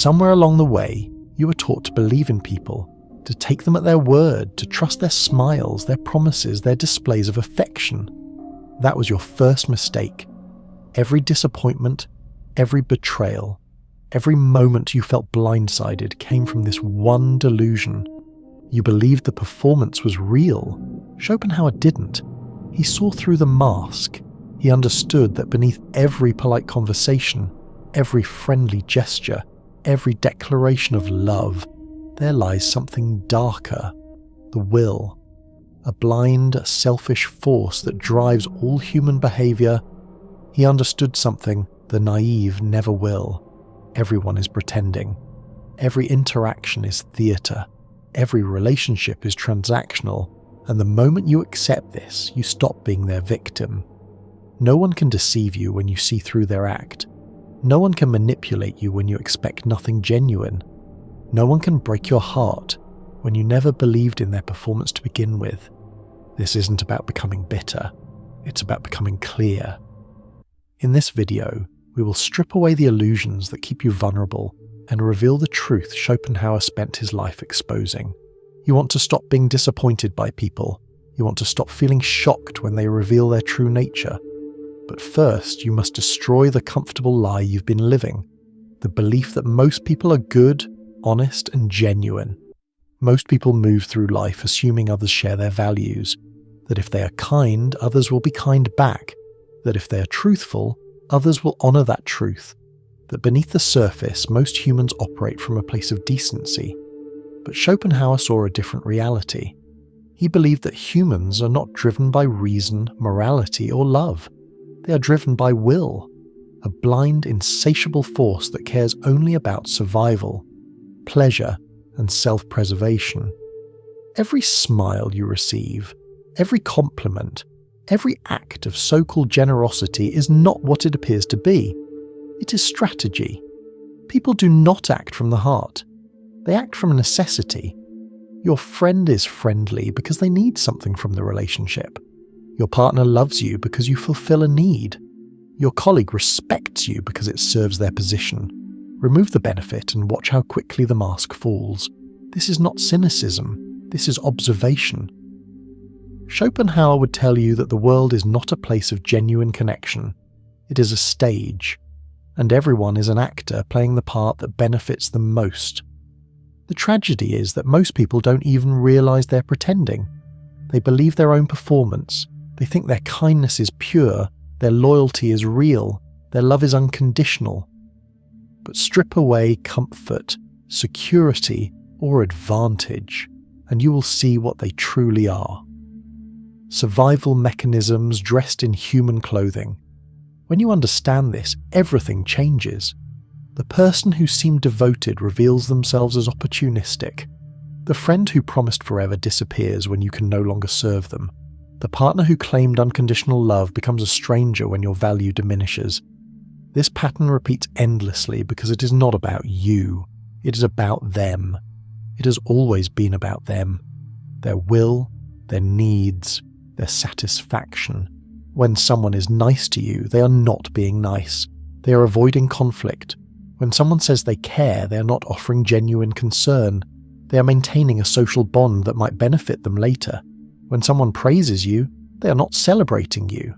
somewhere along the way, you were taught to believe in people, to take them at their word, to trust their smiles, their promises, their displays of affection. That was your first mistake. Every disappointment, every betrayal, every moment you felt blindsided came from this one delusion. You believed the performance was real. Schopenhauer didn't. He saw through the mask. He understood that beneath every polite conversation, every friendly gesture, every declaration of love, there lies something darker, the will, a blind, selfish force that drives all human behavior. He understood something the naive never will. Everyone is pretending. Every interaction is theatre. Every relationship is transactional, and the moment you accept this, you stop being their victim. No one can deceive you when you see through their act. No one can manipulate you when you expect nothing genuine. No one can break your heart when you never believed in their performance to begin with. This isn't about becoming bitter, it's about becoming clear. In this video, we will strip away the illusions that keep you vulnerable and reveal the truth Schopenhauer spent his life exposing. You want to stop being disappointed by people. You want to stop feeling shocked when they reveal their true nature. But first, you must destroy the comfortable lie you've been living, the belief that most people are good, honest, and genuine. Most people move through life assuming others share their values, that if they are kind, others will be kind back, that if they are truthful, others will honour that truth, that beneath the surface, most humans operate from a place of decency. But Schopenhauer saw a different reality. He believed that humans are not driven by reason, morality, or love. They are driven by will, a blind, insatiable force that cares only about survival, pleasure, and self-preservation. Every smile you receive, every compliment, every act of so-called generosity is not what it appears to be. It is strategy. People do not act from the heart. They act from necessity. Your friend is friendly because they need something from the relationship. Your partner loves you because you fulfill a need. Your colleague respects you because it serves their position. Remove the benefit and watch how quickly the mask falls. This is not cynicism. This is observation. Schopenhauer would tell you that the world is not a place of genuine connection. It is a stage, and everyone is an actor playing the part that benefits them most. The tragedy is that most people don't even realize they're pretending. They believe their own performance. They think their kindness is pure, their loyalty is real, their love is unconditional. But strip away comfort, security, or advantage, and you will see what they truly are. Survival mechanisms dressed in human clothing. When you understand this, everything changes. The person who seemed devoted reveals themselves as opportunistic. The friend who promised forever disappears when you can no longer serve them. The partner who claimed unconditional love becomes a stranger when your value diminishes. This pattern repeats endlessly because it is not about you. It is about them. It has always been about them. Their will, their needs, their satisfaction. When someone is nice to you, they are not being nice. They are avoiding conflict. When someone says they care, they are not offering genuine concern. They are maintaining a social bond that might benefit them later. When someone praises you, they are not celebrating you.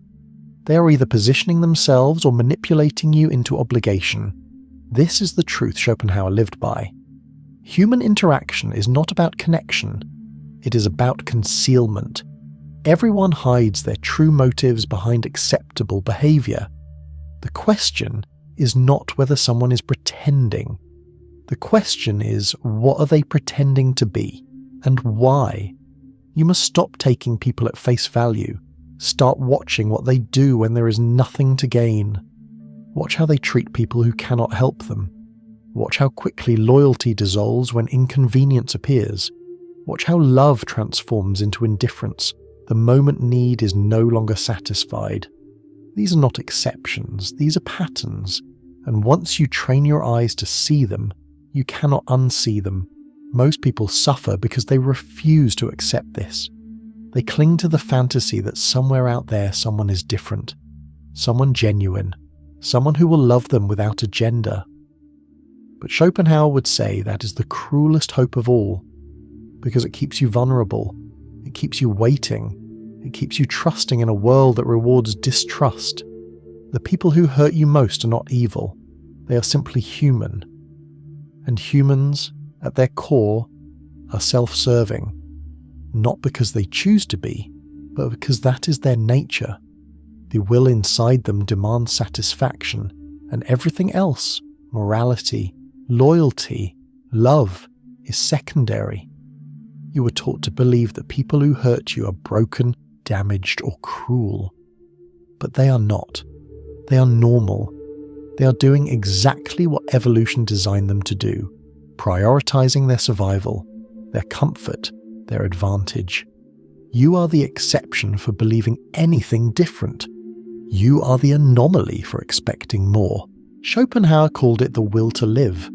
They are either positioning themselves or manipulating you into obligation. This is the truth Schopenhauer lived by. Human interaction is not about connection. It is about concealment. Everyone hides their true motives behind acceptable behavior. The question is not whether someone is pretending. The question is, what are they pretending to be, and why? You must stop taking people at face value. Start watching what they do when there is nothing to gain. Watch how they treat people who cannot help them. Watch how quickly loyalty dissolves when inconvenience appears. Watch how love transforms into indifference the moment need is no longer satisfied. These are not exceptions, these are patterns, and once you train your eyes to see them, you cannot unsee them. Most people suffer because they refuse to accept this. They cling to the fantasy that somewhere out there someone is different, someone genuine, someone who will love them without agenda. But Schopenhauer would say that is the cruelest hope of all, because it keeps you vulnerable, it keeps you waiting, it keeps you trusting in a world that rewards distrust. The people who hurt you most are not evil, they are simply human. And humans, at their core, are self-serving, not because they choose to be, but because that is their nature. The will inside them demands satisfaction, and everything else, morality, loyalty, love, is secondary. You were taught to believe that people who hurt you are broken, damaged, or cruel. But they are not. They are normal. They are doing exactly what evolution designed them to do, prioritizing their survival, their comfort, their advantage. You are the exception for believing anything different. You are the anomaly for expecting more. Schopenhauer called it the will to live,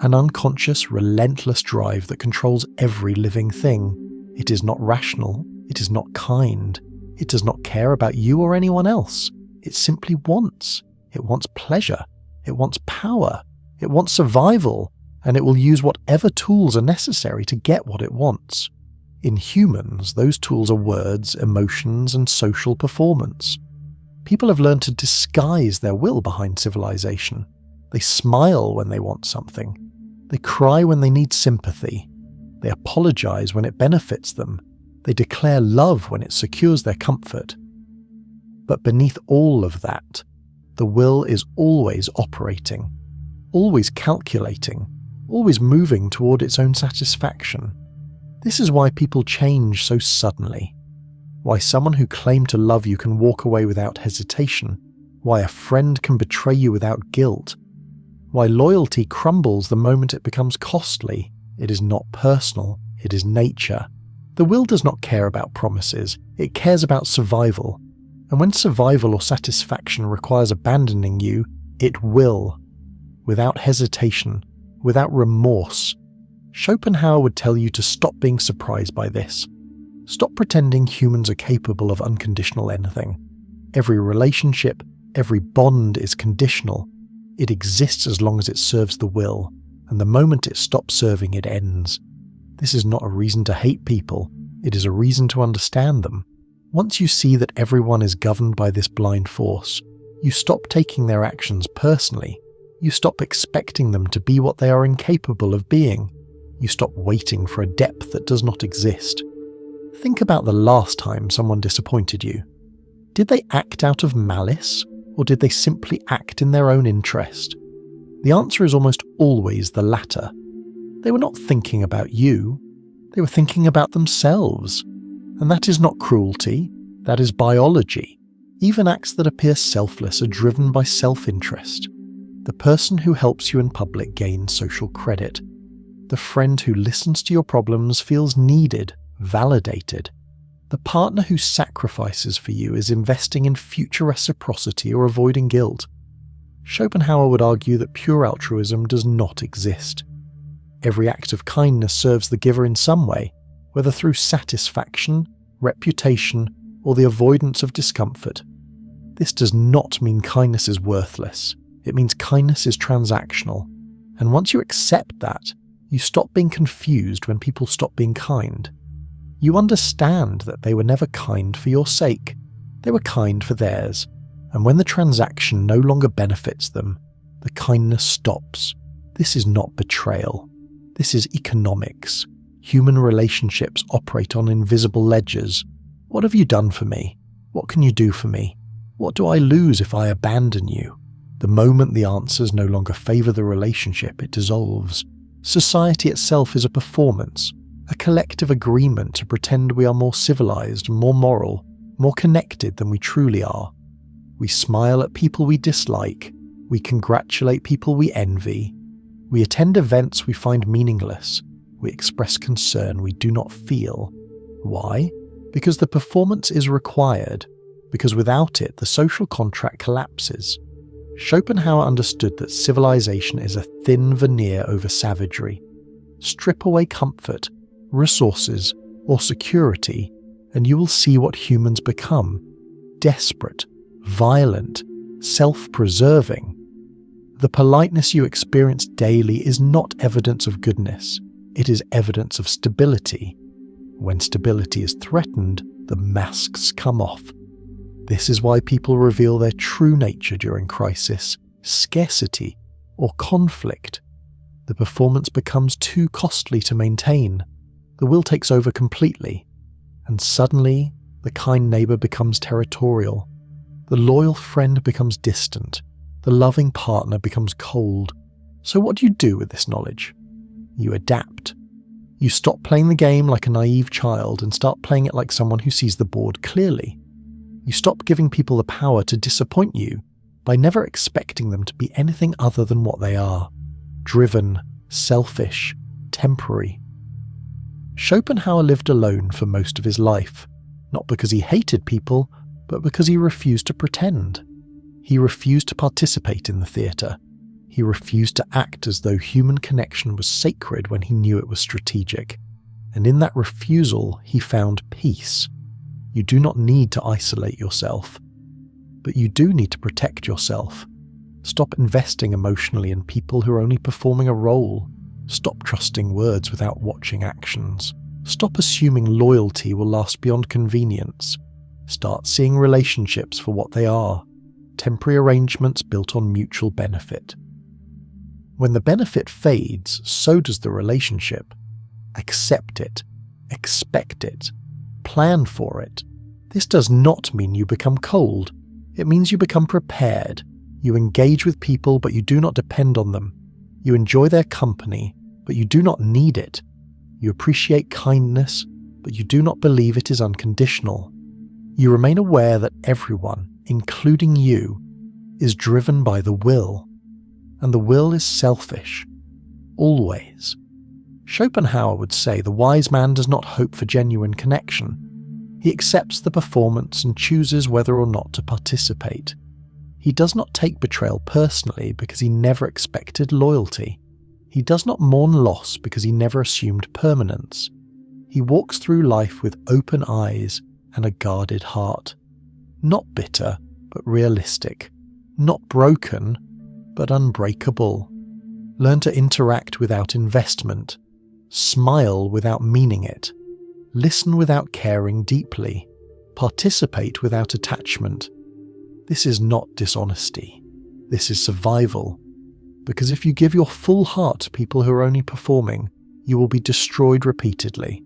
an unconscious, relentless drive that controls every living thing. It is not rational, it is not kind, it does not care about you or anyone else. It simply wants. It wants pleasure, it wants power, it wants survival, and it will use whatever tools are necessary to get what it wants. In humans, those tools are words, emotions, and social performance. People have learned to disguise their will behind civilization. They smile when they want something. They cry when they need sympathy. They apologize when it benefits them. They declare love when it secures their comfort. But beneath all of that, the will is always operating, always calculating, always moving toward its own satisfaction. This is why people change so suddenly. Why someone who claimed to love you can walk away without hesitation. Why a friend can betray you without guilt. Why loyalty crumbles the moment it becomes costly. It is not personal, it is nature. The will does not care about promises, it cares about survival. And when survival or satisfaction requires abandoning you, it will. Without hesitation, without remorse. Schopenhauer would tell you to stop being surprised by this. Stop pretending humans are capable of unconditional anything. Every relationship, every bond is conditional. It exists as long as it serves the will, and the moment it stops serving, it ends. This is not a reason to hate people, it is a reason to understand them. Once you see that everyone is governed by this blind force, you stop taking their actions personally. You stop expecting them to be what they are incapable of being. You stop waiting for a depth that does not exist. Think about the last time someone disappointed you. Did they act out of malice, or did they simply act in their own interest? The answer is almost always the latter. They were not thinking about you, they were thinking about themselves. And that is not cruelty, that is biology. Even acts that appear selfless are driven by self-interest. The person who helps you in public gains social credit. The friend who listens to your problems feels needed, validated. The partner who sacrifices for you is investing in future reciprocity or avoiding guilt. Schopenhauer would argue that pure altruism does not exist. Every act of kindness serves the giver in some way, whether through satisfaction, reputation, or the avoidance of discomfort. This does not mean kindness is worthless. It means kindness is transactional. And once you accept that, you stop being confused when people stop being kind. You understand that they were never kind for your sake. They were kind for theirs. And when the transaction no longer benefits them, the kindness stops. This is not betrayal. This is economics. Human relationships operate on invisible ledgers. What have you done for me? What can you do for me? What do I lose if I abandon you? The moment the answers no longer favor the relationship, it dissolves. Society itself is a performance, a collective agreement to pretend we are more civilized, more moral, more connected than we truly are. We smile at people we dislike. We congratulate people we envy. We attend events we find meaningless. We express concern we do not feel. Why? Because the performance is required. Because without it, the social contract collapses. Schopenhauer understood that civilization is a thin veneer over savagery. Strip away comfort, resources, or security, and you will see what humans become: desperate, violent, self-preserving. The politeness you experience daily is not evidence of goodness. It is evidence of stability. When stability is threatened, the masks come off. This is why people reveal their true nature during crisis, scarcity, or conflict. The performance becomes too costly to maintain. The will takes over completely, and suddenly the kind neighbour becomes territorial. The loyal friend becomes distant. The loving partner becomes cold. So what do you do with this knowledge? You adapt. You stop playing the game like a naive child and start playing it like someone who sees the board clearly. You stop giving people the power to disappoint you by never expecting them to be anything other than what they are: driven, selfish, temporary. Schopenhauer lived alone for most of his life, not because he hated people, but because he refused to pretend. He refused to participate in the theatre. He refused to act as though human connection was sacred when he knew it was strategic. And in that refusal, he found peace. You do not need to isolate yourself, but you do need to protect yourself. Stop investing emotionally in people who are only performing a role. Stop trusting words without watching actions. Stop assuming loyalty will last beyond convenience. Start seeing relationships for what they are: temporary arrangements built on mutual benefit. When the benefit fades, so does the relationship. Accept it. Expect it. Plan for it. This does not mean you become cold. It means you become prepared. You engage with people, but you do not depend on them. You enjoy their company, but you do not need it. You appreciate kindness, but you do not believe it is unconditional. You remain aware that everyone, including you, is driven by the will. And the will is selfish. Always. Schopenhauer would say the wise man does not hope for genuine connection. He accepts the performance and chooses whether or not to participate. He does not take betrayal personally because he never expected loyalty. He does not mourn loss because he never assumed permanence. He walks through life with open eyes and a guarded heart. Not bitter, but realistic. Not broken, but unbreakable. Learn to interact without investment. Smile without meaning it. Listen without caring deeply. Participate without attachment. This is not dishonesty. This is survival. Because if you give your full heart to people who are only performing, you will be destroyed repeatedly.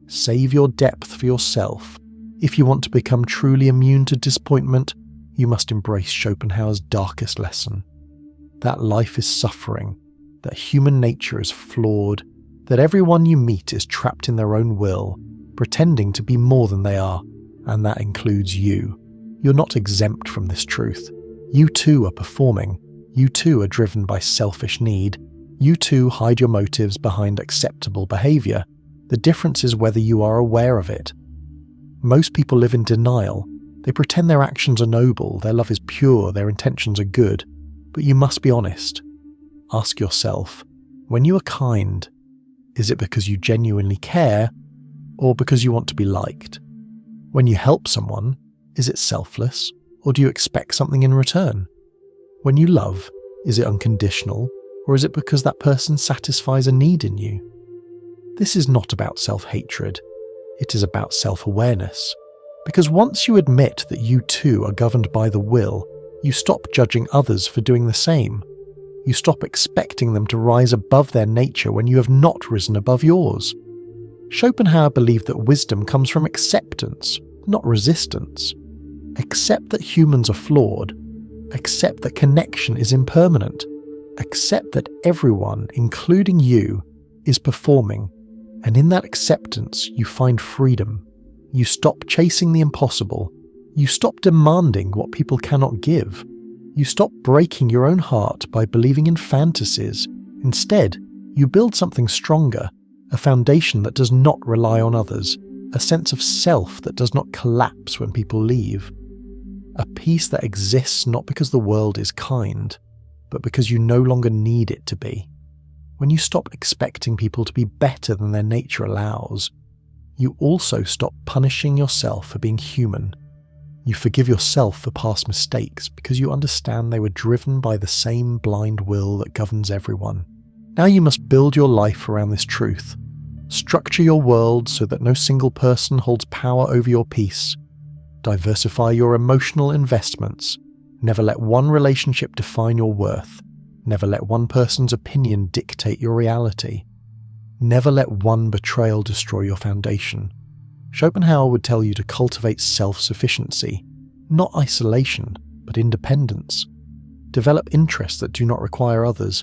Save your depth for yourself. If you want to become truly immune to disappointment, you must embrace Schopenhauer's darkest lesson. That life is suffering, that human nature is flawed, that everyone you meet is trapped in their own will, pretending to be more than they are, and that includes you. You're not exempt from this truth. You too are performing. You too are driven by selfish need. You too hide your motives behind acceptable behaviour. The difference is whether you are aware of it. Most people live in denial. They pretend their actions are noble, their love is pure, their intentions are good. But you must be honest. Ask yourself, when you are kind, is it because you genuinely care, or because you want to be liked? When you help someone, is it selfless, or do you expect something in return? When you love, is it unconditional, or is it because that person satisfies a need in you? This is not about self-hatred. It is about self-awareness. Because once you admit that you too are governed by the will, you stop judging others for doing the same. You stop expecting them to rise above their nature when you have not risen above yours. Schopenhauer believed that wisdom comes from acceptance, not resistance. Accept that humans are flawed. Accept that connection is impermanent. Accept that everyone, including you, is performing. And in that acceptance, you find freedom. You stop chasing the impossible. You stop demanding what people cannot give. You stop breaking your own heart by believing in fantasies. Instead, you build something stronger, a foundation that does not rely on others, a sense of self that does not collapse when people leave. A peace that exists not because the world is kind, but because you no longer need it to be. When you stop expecting people to be better than their nature allows, you also stop punishing yourself for being human. You forgive yourself for past mistakes because you understand they were driven by the same blind will that governs everyone. Now you must build your life around this truth. Structure your world so that no single person holds power over your peace. Diversify your emotional investments. Never let one relationship define your worth. Never let one person's opinion dictate your reality. Never let one betrayal destroy your foundation. Schopenhauer would tell you to cultivate self-sufficiency, not isolation, but independence. Develop interests that do not require others.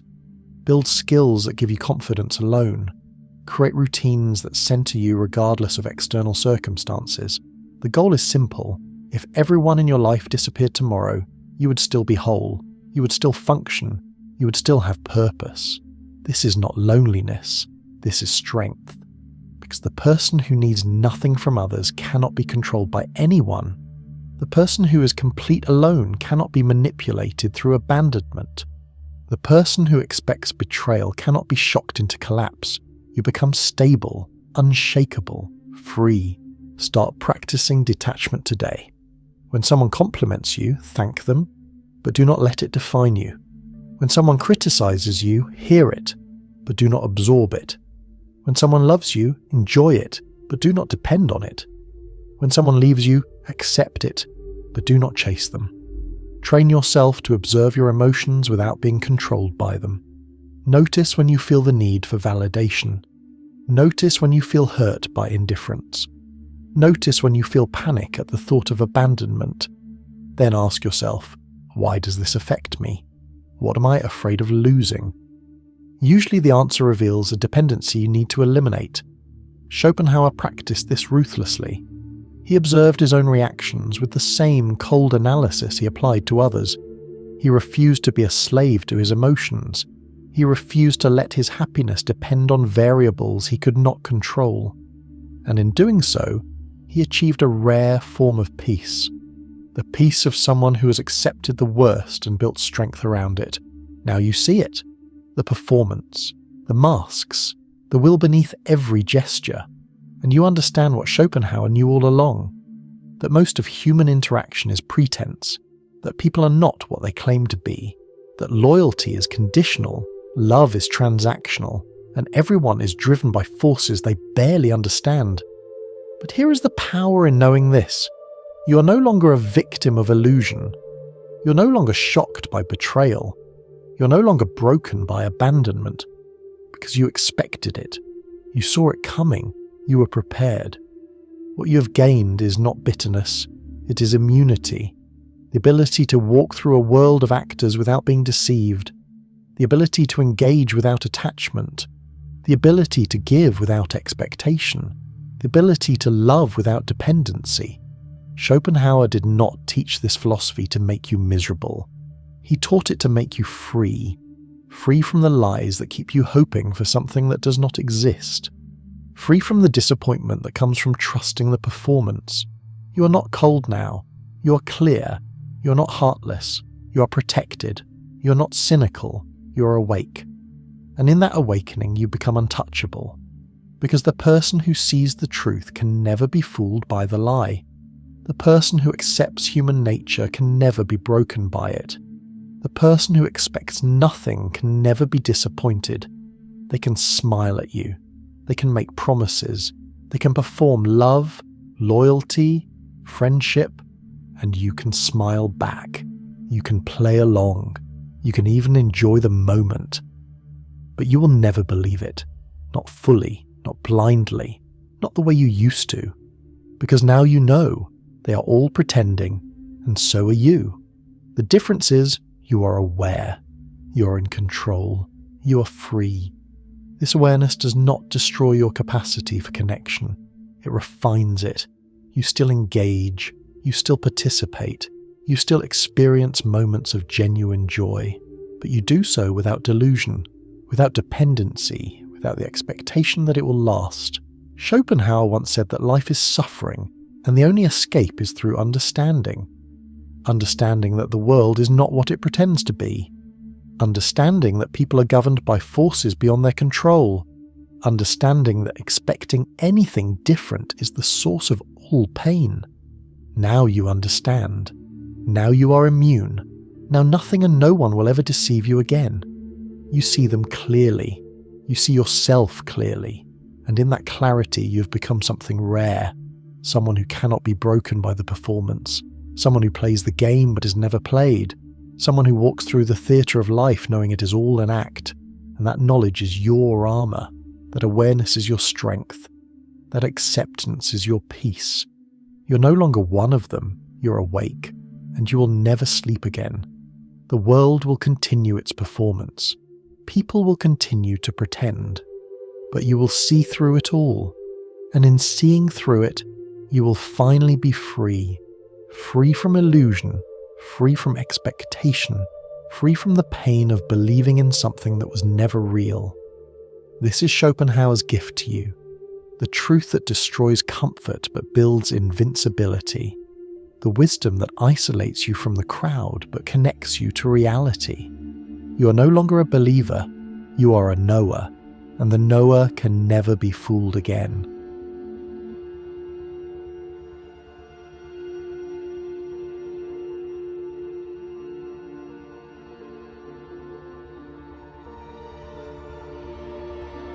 Build skills that give you confidence alone. Create routines that center you regardless of external circumstances. The goal is simple. If everyone in your life disappeared tomorrow, you would still be whole. You would still function. You would still have purpose. This is not loneliness. This is strength. Because the person who needs nothing from others cannot be controlled by anyone. The person who is complete alone cannot be manipulated through abandonment. The person who expects betrayal cannot be shocked into collapse. You become stable, unshakable, free. Start practicing detachment today. When someone compliments you, thank them, but do not let it define you. When someone criticizes you, hear it, but do not absorb it. When someone loves you, enjoy it, but do not depend on it. When someone leaves you, accept it, but do not chase them. Train yourself to observe your emotions without being controlled by them. Notice when you feel the need for validation. Notice when you feel hurt by indifference. Notice when you feel panic at the thought of abandonment. Then ask yourself, why does this affect me? What am I afraid of losing? Usually the answer reveals a dependency you need to eliminate. Schopenhauer practiced this ruthlessly. He observed his own reactions with the same cold analysis he applied to others. He refused to be a slave to his emotions. He refused to let his happiness depend on variables he could not control. And in doing so, he achieved a rare form of peace. The peace of someone who has accepted the worst and built strength around it. Now you see it. The performance, the masks, the will beneath every gesture. And you understand what Schopenhauer knew all along. That most of human interaction is pretense. That people are not what they claim to be. That loyalty is conditional, love is transactional, and everyone is driven by forces they barely understand. But here is the power in knowing this. You are no longer a victim of illusion. You're no longer shocked by betrayal. You're no longer broken by abandonment. Because you expected it. You saw it coming. You were prepared. What you have gained is not bitterness. It is immunity. The ability to walk through a world of actors without being deceived. The ability to engage without attachment. The ability to give without expectation. The ability to love without dependency. Schopenhauer did not teach this philosophy to make you miserable. He taught it to make you free. Free from the lies that keep you hoping for something that does not exist. Free from the disappointment that comes from trusting the performance. You are not cold now. You are clear. You are not heartless. You are protected. You are not cynical. You are awake. And in that awakening you become untouchable. Because the person who sees the truth can never be fooled by the lie. The person who accepts human nature can never be broken by it. The person who expects nothing can never be disappointed. They can smile at you. They can make promises. They can perform love, loyalty, friendship, and you can smile back. You can play along. You can even enjoy the moment. But you will never believe it. Not fully, not blindly, not the way you used to. Because now you know. They are all pretending, and so are you. The difference is, you are aware. You are in control. You are free. This awareness does not destroy your capacity for connection. It refines it. You still engage. You still participate. You still experience moments of genuine joy. But you do so without delusion, without dependency, without the expectation that it will last. Schopenhauer once said that life is suffering, and the only escape is through understanding. Understanding that the world is not what it pretends to be. Understanding that people are governed by forces beyond their control. Understanding that expecting anything different is the source of all pain. Now you understand. Now you are immune. Now nothing and no one will ever deceive you again. You see them clearly. You see yourself clearly. And in that clarity you have become something rare. Someone who cannot be broken by the performance. Someone who plays the game but is never played. Someone who walks through the theatre of life knowing it is all an act. And that knowledge is your armour. That awareness is your strength. That acceptance is your peace. You're no longer one of them. You're awake. And you will never sleep again. The world will continue its performance. People will continue to pretend. But you will see through it all. And in seeing through it, you will finally be free. Free from illusion. Free from expectation. Free from the pain of believing in something that was never real. This is Schopenhauer's gift to you. The truth that destroys comfort but builds invincibility. The wisdom that isolates you from the crowd but connects you to reality. You are no longer a believer, you are a knower, and the knower can never be fooled again.